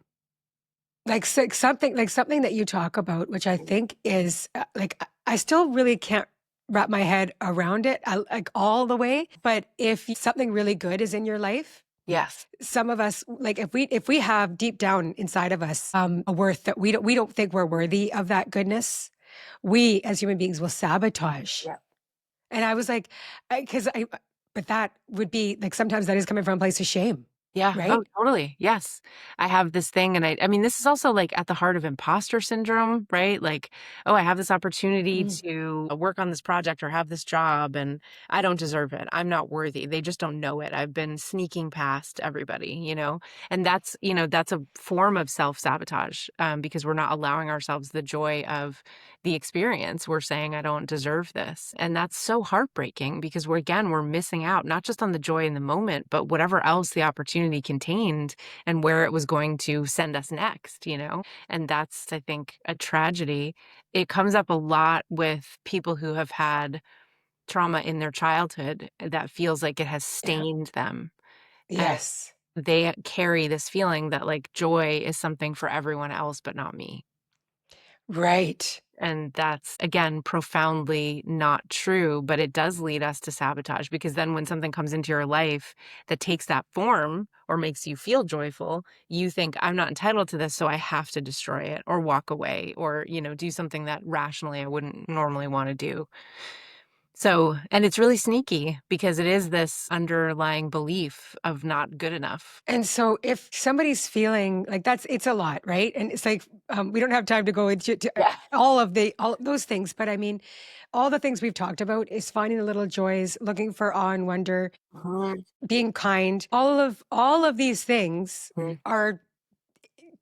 Like something that you talk about, which I think is like I still really can't wrap my head around it like all the way. But if something really good is in your life, yes. some of us like if we have deep down inside of us a worth that we don't think we're worthy of that goodness, we as human beings will sabotage. Yeah. And I was like, because but that would be like sometimes that is coming from a place of shame, Yeah. Oh, right? totally. Yes. I have this thing, and I mean, this is also like at the heart of imposter syndrome, right? Like, oh, I have this opportunity Mm. to work on this project or have this job, and I don't deserve it. I'm not worthy. They just don't know it. I've been sneaking past everybody. And that's a form of self-sabotage, because we're not allowing ourselves the joy of the experience. We're saying, I don't deserve this. And that's so heartbreaking because we're missing out not just on the joy in the moment, but whatever else the opportunity contained and where it was going to send us next. And that's, I think, a tragedy. It comes up a lot with people who have had trauma in their childhood that feels like it has Yeah. stained them. And Yes. they carry this feeling that like joy is something for everyone else, but not me. Right. And that's, again, profoundly not true, but it does lead us to sabotage because then when something comes into your life that takes that form or makes you feel joyful, you think, I'm not entitled to this, so I have to destroy it or walk away or do something that rationally I wouldn't normally want to do. So, and it's really sneaky because it is this underlying belief of not good enough. And so if somebody's feeling like that's it's a lot, right? And it's like we don't have time to go into Yeah. all of those things, but I mean, all the things we've talked about is finding the little joys, looking for awe and wonder, Mhm. being kind. All of these things Mhm. are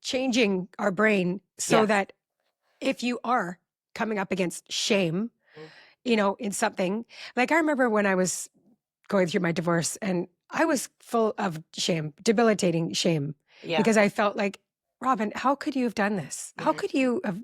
changing our brain so Yes. that if you are coming up against shame, Mhm. in something, like I remember when I was going through my divorce and I was full of shame, debilitating shame, Yeah. because I felt like, Robin, how could you have done this? How Mhm. could you have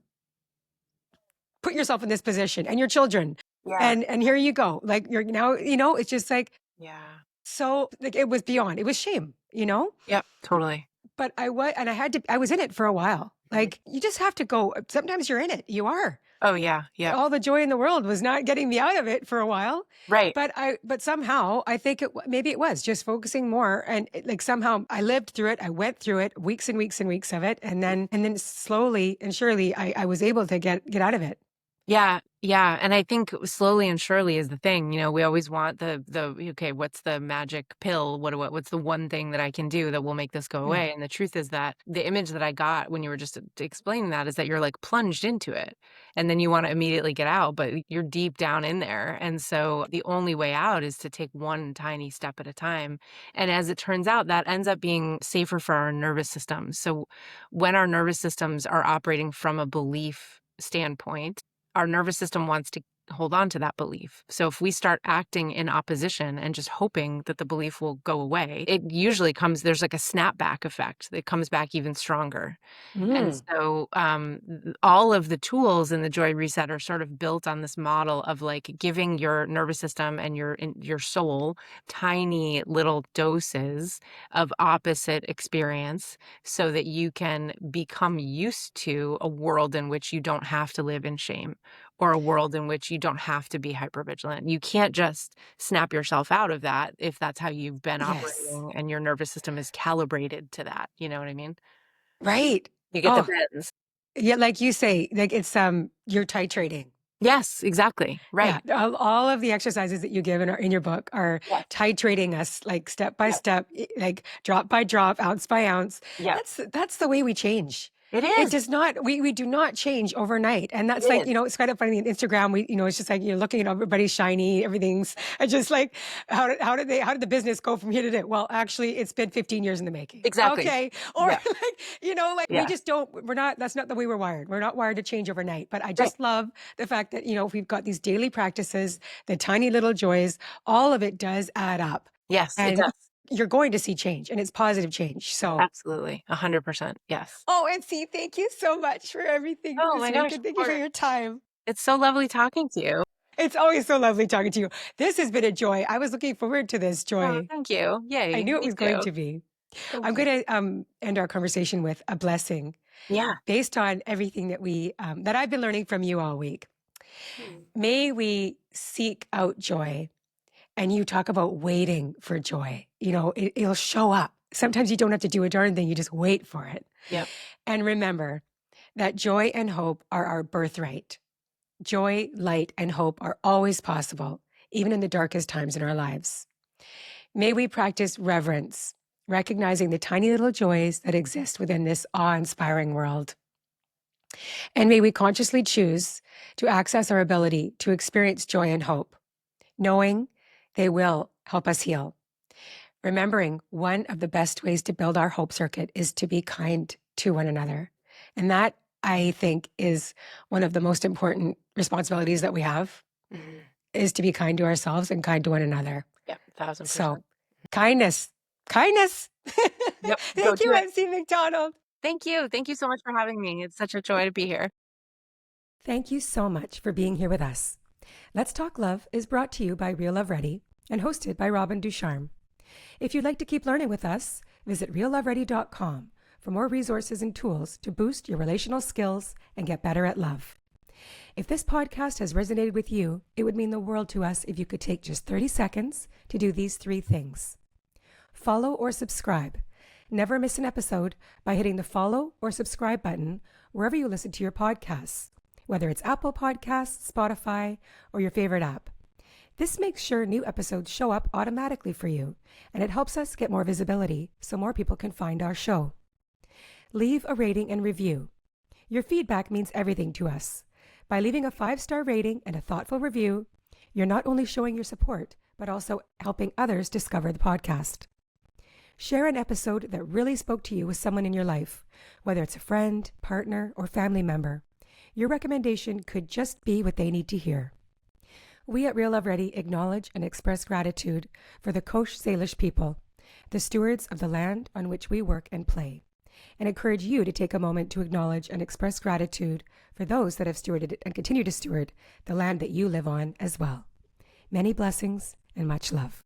put yourself in this position and your children? Yeah. And here you go. Like you're now, it's just like Yeah. so like it was beyond, it was shame. Yep. Totally. But I was in it for a while. Mhm. Like you just have to go. Sometimes you're in it. You are. Oh, yeah. Yep. All the joy in the world was not getting me out of it for a while. Right. But somehow I think maybe it was just focusing more and like somehow I lived through it. I went through it, weeks and weeks and weeks of it, and then slowly and surely I was able to get out of it. Yeah, yeah, and I think slowly and surely is the thing. We always want okay, what's the magic pill? What's the one thing that I can do that will make this go Mm. away? And the truth is that the image that I got when you were just explaining that is that you're like plunged into it, and then you want to immediately get out, but you're deep down in there. And so the only way out is to take one tiny step at a time. And as it turns out, that ends up being safer for our nervous system. So when our nervous systems are operating from a belief standpoint, our nervous system wants to hold on to that belief. So if we start acting in opposition and just hoping that the belief will go away, it usually comes, there's like a snapback effect that comes back even stronger. And Mm. so, all of the tools in the Joy Reset are sort of built on this model of like giving your nervous system and your soul tiny little doses of opposite experience so that you can become used to a world in which you don't have to live in shame or a world in which you don't have to be hypervigilant. You can't just snap yourself out of that if that's how you've been Yes. operating and your nervous system is calibrated to that. You know what I mean? Right. You get the Oh, bends. yeah, like you say, like it's, you're titrating. Yes, exactly. Yeah, Right. all of the exercises that you give in your book are Yes. titrating us, like, step by Yep. step, like, drop by drop, ounce by ounce. Yep. That's the way we change. It It is. does not we do not change overnight, and It that's like, is. it's kind of funny on Instagram, it's just like you're looking at everybody shiny, everything's just like, how did the business go from here to there? Well, actually, it's been 15 years in the making. Exactly. Okay. Or Yeah. like, like we Yeah. just don't we're not that's not the way we're wired. We're not wired to change overnight. But I Right. just love the fact that, if we've got these daily practices, the tiny little joys, all of it does add up. Yes, it And does. you're going to see change, and it's positive change. So, Absolutely. 100%. Yes. oh, and see, thank you so much for everything Oh this my week, gosh, and of thank you for course. your time. It's so lovely talking to you. It's always so lovely talking to you. This has been a joy. I was looking forward to this Oh, joy. thank you. I Yay. knew it Me was going too. to be. Thank I'm you. going to end our conversation with a blessing Yeah. based on everything that I've been learning from you all week. Mm. May we seek out joy. And you talk about waiting for joy. It'll show up. Sometimes you don't have to do a darn thing. You just wait for it. Yep. And remember that joy and hope are our birthright. Joy, light, and hope are always possible, even in the darkest times in our lives. May we practice reverence, recognizing the tiny little joys that exist within this awe-inspiring world. And may we consciously choose to access our ability to experience joy and hope, knowing they will help us heal. Remembering one of the best ways to build our hope circuit is to be kind to one another. And that, I think, is one of the most important responsibilities that we have, Mhm. is to be kind to ourselves and kind to one another. Yep. 1000%. So, kindness, kindness. Yep. Go Thank do you, it. MC McDonald. Thank you. Thank you so much for having me. It's such a joy to be here. Thank you so much for being here with us. Let's Talk Love is brought to you by Real Love Ready and hosted by Robin Ducharme. If you'd like to keep learning with us, visit realloveready.com for more resources and tools to boost your relational skills and get better at love. If this podcast has resonated with you, it would mean the world to us if you could take just 30 seconds to do these 3 things. Follow or subscribe. Never miss an episode by hitting the follow or subscribe button wherever you listen to your podcasts, whether it's Apple Podcasts, Spotify, or your favorite app. This makes sure new episodes show up automatically for you, and it helps us get more visibility so more people can find our show. Leave a rating and review. Your feedback means everything to us. By leaving a 5-star rating and a thoughtful review, you're not only showing your support, but also helping others discover the podcast. Share an episode that really spoke to you with someone in your life, whether it's a friend, partner, or family member. Your recommendation could just be what they need to hear. We at Real Love Ready acknowledge and express gratitude for the Coast Salish people, the stewards of the land on which we work and play, and encourage you to take a moment to acknowledge and express gratitude for those that have stewarded and continue to steward the land that you live on as well. Many blessings and much love.